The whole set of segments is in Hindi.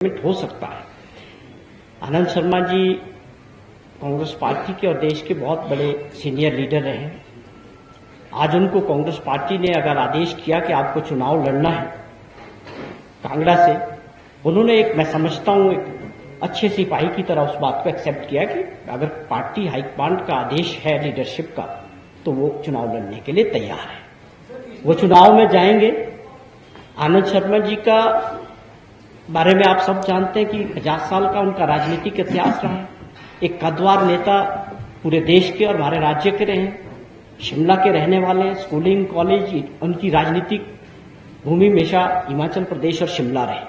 हो सकता है। आनंद शर्मा जी कांग्रेस पार्टी के और देश के बहुत बड़े सीनियर लीडर रहे हैं। आज उनको कांग्रेस पार्टी ने अगर आदेश किया कि आपको चुनाव लड़ना है कांगड़ा से, उन्होंने मैं समझता हूं एक अच्छे सिपाही की तरह उस बात को एक्सेप्ट किया कि अगर पार्टी हाईकमांड का आदेश है लीडरशिप का तो वो चुनाव लड़ने के लिए तैयार है। वो चुनाव में जाएंगे। आनंद शर्मा जी का बारे में आप सब जानते हैं कि 50 साल का उनका राजनीतिक इतिहास रहा है। एक कद्दावर नेता पूरे देश के और हमारे राज्य के रहे हैं। शिमला के रहने वाले हैं। स्कूलिंग कॉलेज उनकी राजनीतिक भूमि हमेशा हिमाचल प्रदेश और शिमला रहे।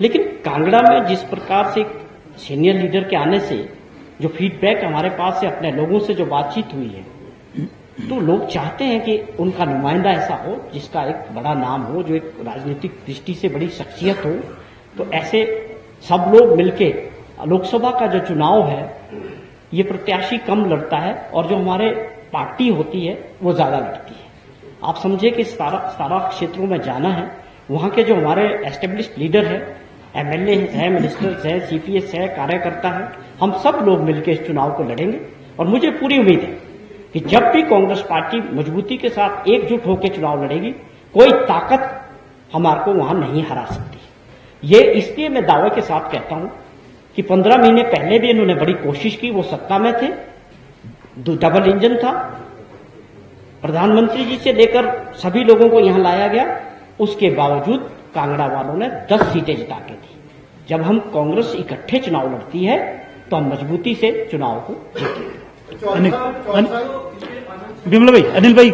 लेकिन कांगड़ा में जिस प्रकार से सीनियर लीडर के आने से जो फीडबैक हमारे पास से अपने लोगों से जो बातचीत हुई है, तो लोग चाहते हैं कि उनका नुमाइंदा ऐसा हो जिसका एक बड़ा नाम हो, जो एक राजनीतिक दृष्टि से बड़ी शख्सियत हो। तो ऐसे सब लोग मिलके लोकसभा का जो चुनाव है ये प्रत्याशी कम लड़ता है और जो हमारे पार्टी होती है वो ज्यादा लड़ती है। आप समझे कि सारा क्षेत्रों में जाना है। वहां के जो हमारे एस्टेब्लिश्ड लीडर है, एमएलए है, मिनिस्टर्स है, सीपीएस है, कार्यकर्ता है, हम सब लोग मिलकर इस चुनाव को लड़ेंगे। और मुझे पूरी उम्मीद है कि जब भी कांग्रेस पार्टी मजबूती के साथ एकजुट होकर चुनाव लड़ेगी, कोई ताकत हमारे को वहां नहीं हरा सकती। ये इसलिए मैं दावे के साथ कहता हूं कि 15 महीने पहले भी इन्होंने बड़ी कोशिश की। वो सत्ता में थे, डबल इंजन था, प्रधानमंत्री जी से लेकर सभी लोगों को यहां लाया गया। उसके बावजूद कांगड़ा वालों ने 10 सीटें जिता के दी। जब हम कांग्रेस इकट्ठे चुनाव लड़ती है तो हम मजबूती से चुनाव को जीतेंगे। विमला भाई, अनिल भाई,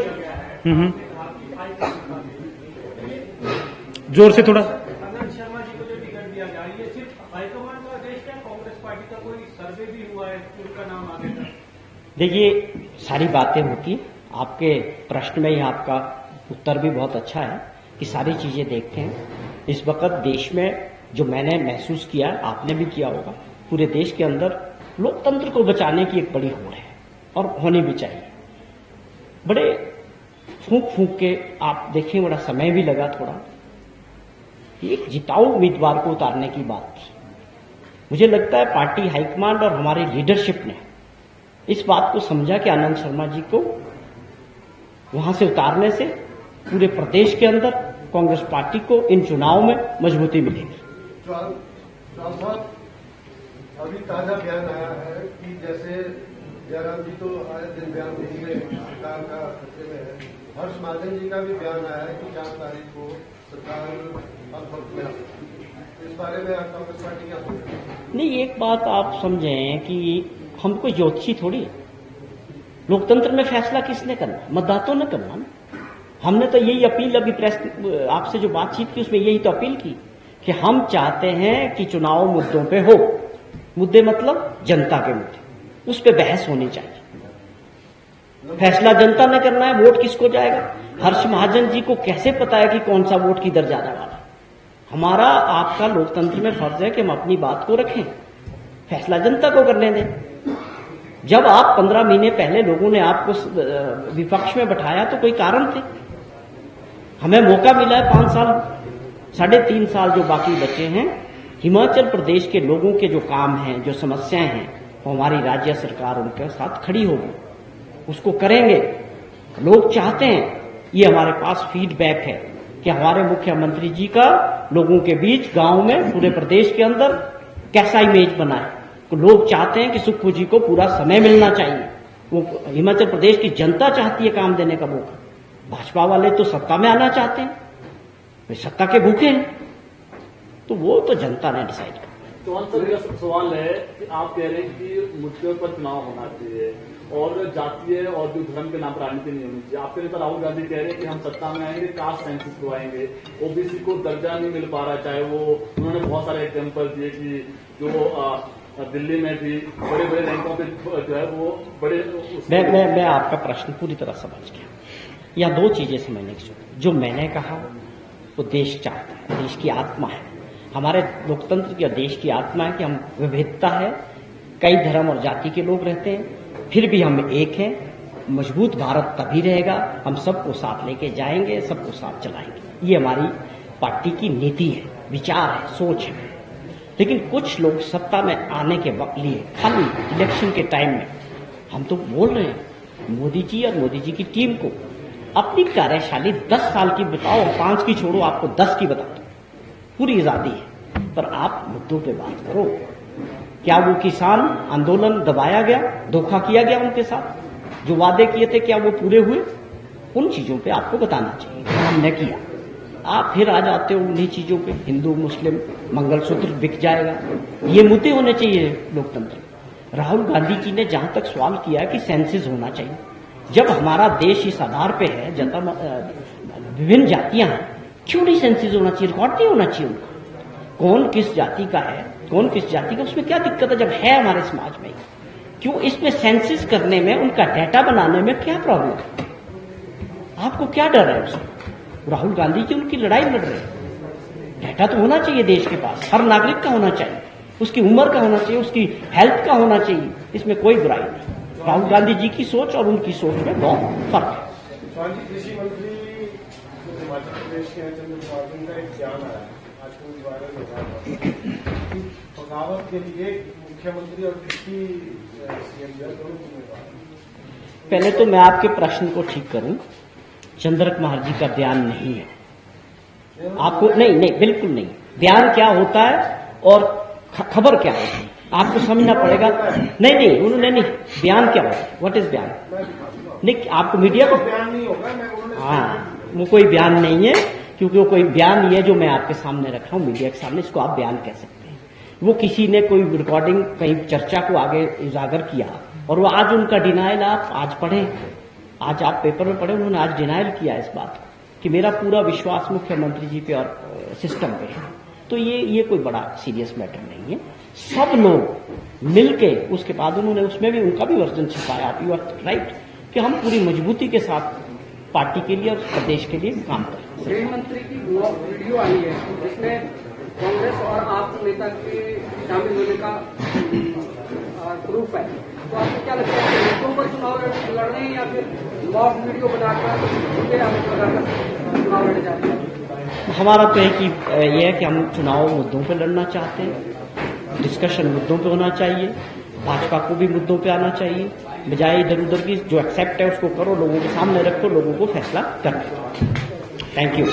जोर से थोड़ा। आनंद शर्मा जी को जो टिकट दिया जा रही है, सिर्फ हाईकमान का आदेश है, कांग्रेस पार्टी का कोई सर्वे भी हुआ है, उनका नाम आगे था? देखिए, सारी बातें होती। आपके प्रश्न में ही आपका उत्तर भी बहुत अच्छा है कि सारी चीजें देखते हैं। इस वक्त देश में जो मैंने महसूस किया, आपने भी किया होगा, पूरे देश के अंदर लोकतंत्र को बचाने की एक बड़ी होड़ है और होनी भी चाहिए। बड़े फूंक फूंक के आप देखें, बड़ा समय भी लगा थोड़ा, एक जिताऊ उम्मीदवार को उतारने की बात थी। मुझे लगता है पार्टी हाईकमांड और हमारी लीडरशिप ने इस बात को समझा कि आनंद शर्मा जी को वहां से उतारने से पूरे प्रदेश के अंदर कांग्रेस पार्टी को इन चुनाव में मजबूती मिलेगी। अभी ताजा बयान आया है कि जैसे जयराम जी तो आए दिन बयान देंगे, सरकार का खतरे में है। हर्ष महाजन जी का भी बयान आया है कि 4 तारीख को सरकार में आ सकती है। इस बारे में कांग्रेस पार्टी क्या सोच रही है? नहीं, एक बात आप समझें कि हम कोई ज्योतिषी थोड़ी। लोकतंत्र में फैसला किसने करना? मतदाताओं ने करना ना। हमने तो यही अपील, अभी प्रेस आपसे जो बातचीत की उसमें यही तो अपील की कि हम चाहते हैं कि चुनाव मुद्दों पे हो। मुद्दे मतलब जनता के मुद्दे, उस पर बहस होनी चाहिए। फैसला जनता ने करना है। वोट किसको जाएगा? हर्ष महाजन जी को कैसे पता है कि कौन सा वोट किधर जाने वाला? हमारा आपका लोकतंत्र में फर्ज है कि हम अपनी बात को रखें, फैसला जनता को करने दें। जब आप 15 महीने पहले लोगों ने आपको विपक्ष में बैठाया तो कोई कारण थे। हमें मौका मिला है 5 साल, 3.5 साल जो बाकी बचे हैं, हिमाचल प्रदेश के लोगों के जो काम हैं, जो समस्याएं हैं, वो हमारी राज्य सरकार उनके साथ खड़ी होगी, उसको करेंगे। लोग चाहते हैं, ये हमारे पास फीडबैक है कि हमारे मुख्यमंत्री जी का लोगों के बीच, गांव में, पूरे प्रदेश के अंदर कैसा इमेज बना है। तो लोग चाहते हैं कि सुक्खू जी को पूरा समय मिलना चाहिए। वो हिमाचल प्रदेश की जनता चाहती है काम देने का मौका। भाजपा वाले तो सत्ता में आना चाहते हैं, वे सत्ता के भूखे हैं, तो वो तो जनता ने डिसाइड किया। तो सर, यह सवाल है कि आप कह रहे हैं कि मुद्दों पर चुनाव होना चाहिए और जातीय और जो धर्म के नाम पर राजनीति नहीं होनी चाहिए। आपके नेता राहुल गांधी कह रहे हैं कि हम सत्ता में आएंगे, कास्ट सेंसस करवाएंगे, ओबीसी को दर्जा नहीं मिल पा रहा, चाहे वो, उन्होंने बहुत सारे एग्जाम्पल दिए कि जो दिल्ली में भी बड़े बड़े रैंकों पे जो है वो बड़े। मैं आपका प्रश्न पूरी तरह समझ गया। या 2 चीजें समझने की जरूरत। जो मैंने कहा वो देश चाहता है, देश की आत्मा है। हमारे लोकतंत्र की और देश की आत्मा है कि हम विविधता है, कई धर्म और जाति के लोग रहते हैं, फिर भी हम एक हैं। मजबूत भारत तभी रहेगा, हम सबको साथ लेके जाएंगे, सबको साथ चलाएंगे। ये हमारी पार्टी की नीति है। विचार है, सोच है। लेकिन कुछ लोग सत्ता में आने के लिए खाली इलेक्शन के टाइम में, हम तो बोल रहे हैं मोदी जी और मोदी जी की टीम को अपनी कार्यशैली 10 साल की बताओ, 5 की छोड़ो, आपको 10 की बता दो, पूरी आजादी है, पर आप मुद्दों पे बात करो। क्या वो किसान आंदोलन दबाया गया, धोखा किया गया उनके साथ? जो वादे किए थे क्या वो पूरे हुए? उन चीजों पे आपको बताना चाहिए, हमने किया। आप फिर आ जाते हो उन्हीं चीजों पे, हिंदू मुस्लिम मंगलसूत्र बिक जाएगा, ये मुद्दे होने चाहिए लोकतंत्र। राहुल गांधी जी ने जहां तक सवाल किया है कि सेंसस होना चाहिए, जब हमारा देश इस आधार पे है, विभिन्न जातियां हैं, क्यों नहीं सेंसस होना चाहिए? रिकॉर्ड नहीं होना चाहिए उनका, कौन किस जाति का है, कौन किस जाति का, उसमें क्या दिक्कत है जब है हमारे समाज में? क्यों इसमें सेंसस करने में, उनका डाटा बनाने में क्या प्रॉब्लम है? आपको क्या डर है उसमें? राहुल गांधी जी उनकी लड़ाई लड़ रहे हैं। डाटा तो होना चाहिए देश के पास, हर नागरिक का होना चाहिए, उसकी उम्र का होना चाहिए, उसकी हेल्थ का होना चाहिए, इसमें कोई बुराई नहीं। राहुल गांधी जी की सोच और उनकी सोच में बहुत फर्क है। कृषि मंत्री हिमाचल प्रदेश के हैं चंद्रबाबू का एक बयान आया आज को वायरल हो रहा है, बगावत के लिए मुख्यमंत्री और कृषि सीएम दोनों जिम्मेदार। पहले तो मैं आपके प्रश्न को ठीक करूं, चंद्र कुमार जी का बयान नहीं है। आपको नहीं, बिल्कुल नहीं। बयान क्या होता है और खबर क्या होती है आपको समझना पड़ेगा। नहीं, उन्होंने नहीं, बयान क्या होता है, व्हाट इज बयान? नहीं, आपको मीडिया को बयान नहीं होगा, हाँ, वो कोई बयान नहीं है, क्योंकि वो कोई बयान नहीं है जो मैं आपके सामने रखा हूं मीडिया के सामने, इसको आप बयान कह सकते हैं। वो किसी ने कोई रिकॉर्डिंग, कहीं चर्चा को आगे उजागर किया, और वो आज उनका डिनाइल आप आज पढ़े, आज आप पेपर में पढ़े, उन्होंने आज डिनाइल किया इस बात कि मेरा पूरा विश्वास मुख्यमंत्री जी पे और सिस्टम पे है। तो ये कोई बड़ा सीरियस मैटर नहीं है। सब लोग मिलके उसके बाद उन्होंने उसमें भी उनका भी वर्जन छिपाया, आप यू आर राइट, कि हम पूरी मजबूती के साथ पार्टी के लिए और प्रदेश के लिए काम करें। गृह मंत्री की वीडियो आई है जिसमें कांग्रेस और आप नेता के शामिल होने का प्रूफ है, तो आपको क्या लगता है लोगों पर चुनाव लड़ रहे हैं या फिर मॉक वीडियो बनाकर चुनाव लड़े जा रहे हैं? हमारा तो एक ही ये है कि हम चुनाव मुद्दों पे लड़ना चाहते हैं, डिस्कशन मुद्दों पे होना चाहिए, भाजपा को भी मुद्दों पे आना चाहिए, बजाय इधर उधर की जो एक्सेप्ट है उसको करो, लोगों के सामने रखो, लोगों को फैसला करने। Thank you.